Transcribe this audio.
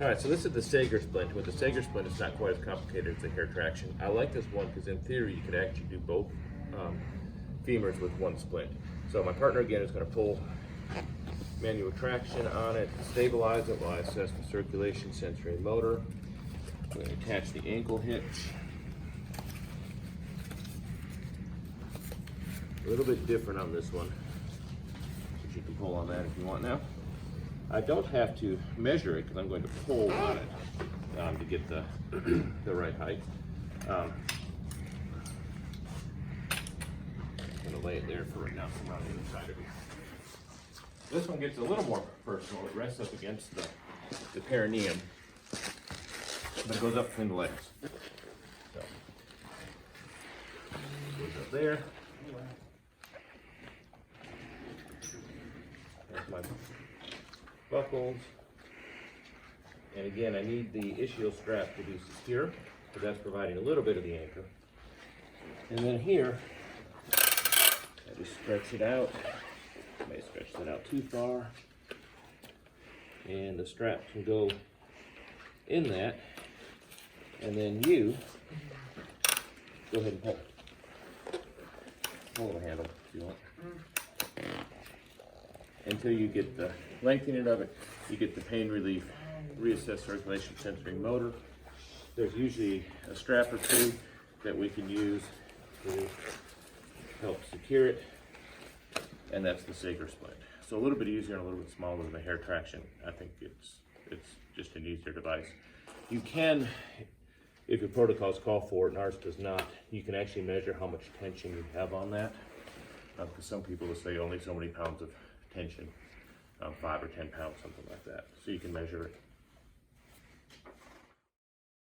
All right, so this is the Sager Splint. With the Sager Splint, it's not quite as complicated as the hair traction. I like this one because in theory, you could actually do both femurs with one splint. So my partner again is going to pull manual traction on it, stabilize it while I assess the circulation, sensory, and motor. I'm going to attach the ankle hitch. A little bit different on this one, but you can pull on that if you want now. I don't have to measure it because I'm going to pull on it to get the the right height. I'm going to lay it there for right now, so I'm on the other side of it. This one gets a little more personal. It rests up against the perineum, but it goes up between the legs. So, goes up there. There's my buckles. And again, I need the ischial strap to be secure, because that's providing a little bit of the anchor. And then here, I just stretch it out. I may stretch that out too far. And the strap can go in that. And then you go ahead and pull the handle if you want. Until you get the lengthening of it, you get the pain relief, reassess circulation, sensory, motor. There's usually a strap or two that we can use to help secure it, and that's the Sager Splint. So a little bit easier and a little bit smaller than the hair traction. I think it's just an easier device. You can, if your protocols call for it, and ours does not, you can actually measure how much tension you have on that. Because some people will say only so many pounds of tension, 5 or 10 pounds, something like that. So you can measure it.